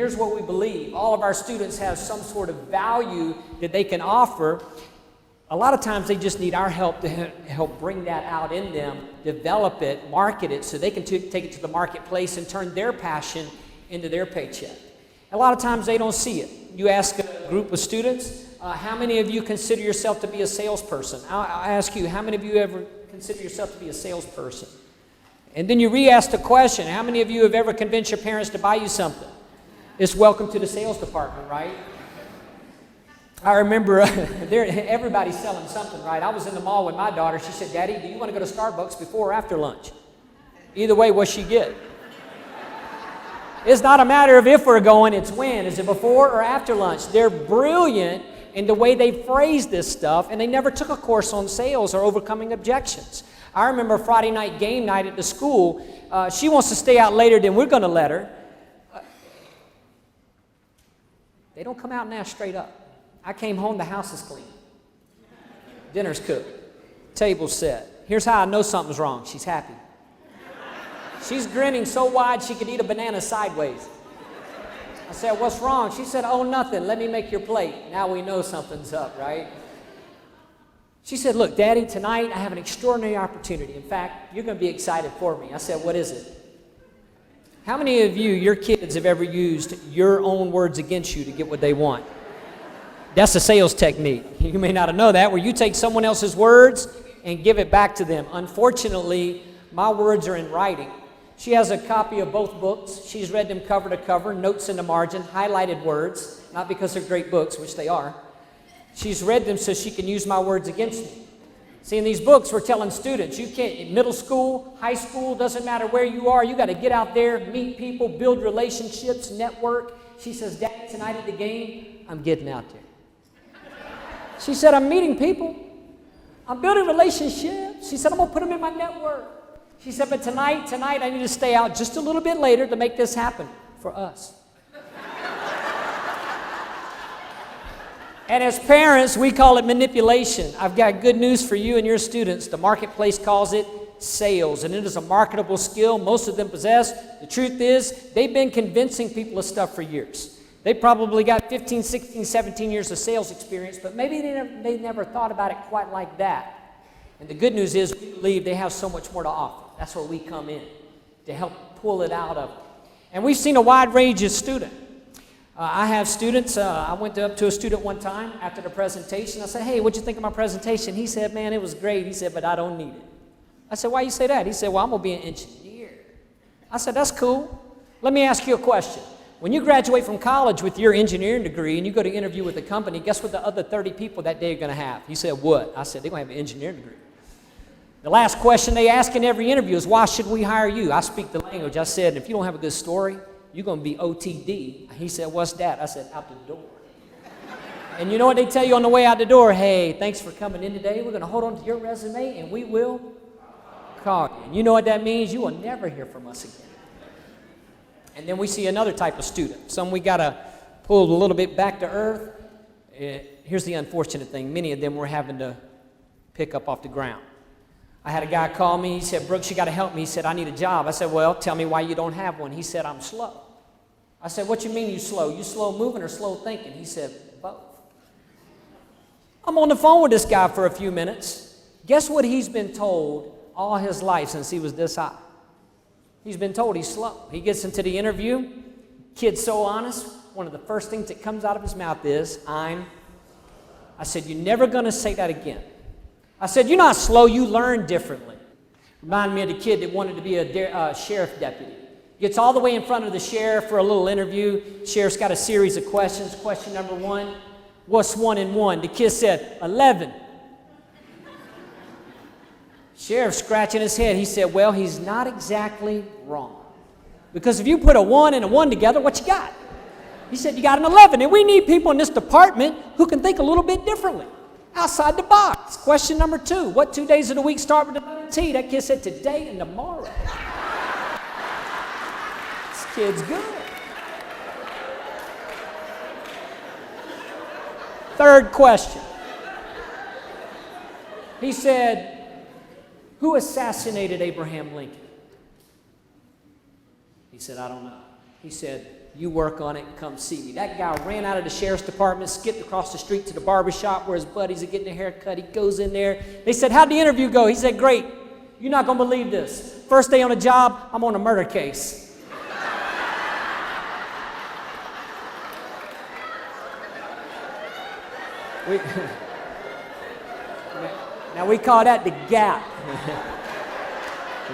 here's what we believe. All of our students have some sort of value that they can offer. A lot of times they just need our help to help bring that out in them, develop it, market it, so they can take it to the marketplace and turn their passion into their paycheck. A lot of times they don't see it. You ask a group of students, how many of you consider yourself to be a salesperson? I'll ask you, how many of you ever consider yourself to be a salesperson? And then you re-ask the question, how many of you have ever convinced your parents to buy you something? It's welcome to the sales department, right? I remember everybody's selling something, right? I was in the mall with my daughter. She said, Daddy, do you want to go to Starbucks before or after lunch? Either way, what she get? It's not a matter of if we're going, it's when. Is it before or after lunch? They're brilliant in the way they phrase this stuff, and they never took a course on sales or overcoming objections. I remember Friday night game night at the school. She wants to stay out later than we're going to let her. They don't come out and ask straight up. I came home, the house is clean. Dinner's cooked. Table's set. Here's how I know something's wrong. She's happy. She's grinning so wide she could eat a banana sideways. I said, what's wrong? She said, oh, nothing. Let me make your plate. Now we know something's up, right? She said, look, Daddy, tonight I have an extraordinary opportunity. In fact, you're going to be excited for me. I said, what is it? How many of you, your kids, have ever used your own words against you to get what they want? That's a sales technique. You may not know that, where you take someone else's words and give it back to them. Unfortunately, my words are in writing. She has a copy of both books. She's read them cover to cover, notes in the margin, highlighted words, not because they're great books, which they are. She's read them so she can use my words against me. See, in these books, we're telling students, you can't, middle school, high school, doesn't matter where you are, you got to get out there, meet people, build relationships, network. She says, Daddy, tonight at the game, I'm getting out there. She said, I'm meeting people. I'm building relationships. She said, I'm going to put them in my network. She said, but tonight, I need to stay out just a little bit later to make this happen for us. And as parents, we call it manipulation. I've got good news for you and your students. The marketplace calls it sales, and it is a marketable skill most of them possess. The truth is, they've been convincing people of stuff for years. They probably got 15, 16, 17 years of sales experience, but maybe they never thought about it quite like that. And the good news is, we believe they have so much more to offer. That's where we come in, to help pull it out of them. And we've seen a wide range of students. I have students, I went up to a student one time after the presentation. I said, hey, what'd you think of my presentation? He said, man, it was great. He said, but I don't need it. I said, why you say that? He said, well, I'm going to be an engineer. I said, that's cool. Let me ask you a question. When you graduate from college with your engineering degree and you go to interview with a company, guess what the other 30 people that day are going to have? He said, what? I said, they're going to have an engineering degree. The last question they ask in every interview is, why should we hire you? I speak the language. I said, if you don't have a good story, you're going to be OTD. He said, what's that? I said, out the door. And you know what they tell you on the way out the door? Hey, thanks for coming in today. We're going to hold on to your resume, and we will call you. And you know what that means? You will never hear from us again. And then we see another type of student. Some we got to pull a little bit back to earth. Here's the unfortunate thing. Many of them we're having to pick up off the ground. I had a guy call me. He said, Brooks, you got to help me. He said, I need a job. I said, well, tell me why you don't have one. He said, I'm slow. I said, what you mean you slow? You slow moving or slow thinking? He said, both. I'm on the phone with this guy for a few minutes. Guess what he's been told all his life since he was this high? He's been told he's slow. He gets into the interview. Kid's so honest. One of the first things that comes out of his mouth is, I said, you're never going to say that again. I said, you're not slow, you learn differently. Reminded me of the kid that wanted to be a sheriff deputy. Gets all the way in front of the sheriff for a little interview. Sheriff's got a series of questions. Question number 1, what's 1 and 1? The kid said, 11. Sheriff scratching his head. He said, well, he's not exactly wrong. Because if you put a 1 and a 1 together, what you got? He said, you got an 11. And we need people in this department who can think a little bit differently. Outside the box. Question number 2. What 2 days of the week start with the letter T? That kid said today and tomorrow. This kid's good. Third question. He said, who assassinated Abraham Lincoln? He said, I don't know. He said, you work on it and come see me. That guy ran out of the sheriff's department, skipped across the street to the barber shop where his buddies are getting a haircut. He goes in there. They said, how'd the interview go? He said, great. You're not going to believe this. First day on the job, I'm on a murder case. Now we call that the gap.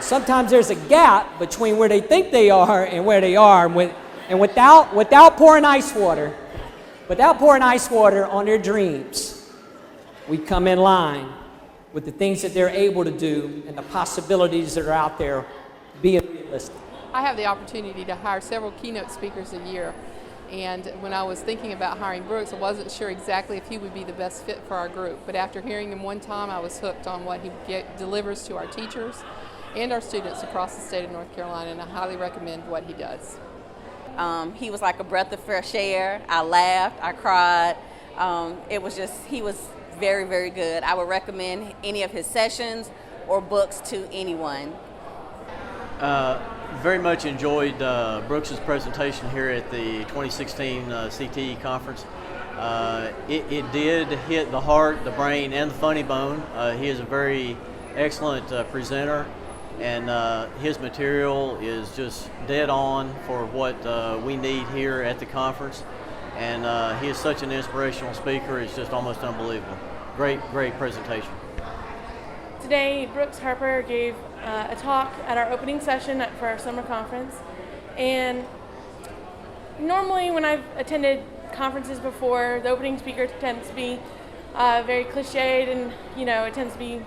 Sometimes there's a gap between where they think they are and where they are. And without pouring ice water on their dreams, we come in line with the things that they're able to do and the possibilities that are out there being realistic. I have the opportunity to hire several keynote speakers a year. And when I was thinking about hiring Brooks, I wasn't sure exactly if he would be the best fit for our group. But after hearing him one time, I was hooked on what he delivers to our teachers and our students across the state of North Carolina, and I highly recommend what he does. He was like a breath of fresh air. I laughed, I cried. He was very, very good. I would recommend any of his sessions or books to anyone. Very much enjoyed Brooks's presentation here at the 2016 CTE conference. It did hit the heart, the brain, and the funny bone. He is a very excellent presenter, and his material is just dead on for what we need here at the conference. And he is such an inspirational speaker, it's just almost unbelievable. Great presentation. Today, Brooks Harper gave a talk at our opening session for our summer conference. And normally when I've attended conferences before, the opening speaker tends to be very cliched, and it tends to be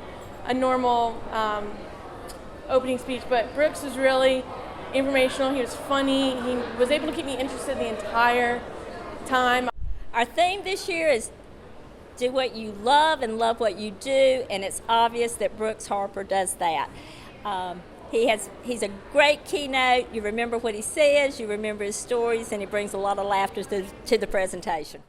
a normal opening speech. But Brooks was really informational. He was funny. He was able to keep me interested the entire time. Our theme this year is do what you love and love what you do, and it's obvious that Brooks Harper does that. He's a great keynote. You remember what he says, you remember his stories, and he brings a lot of laughter to the presentation.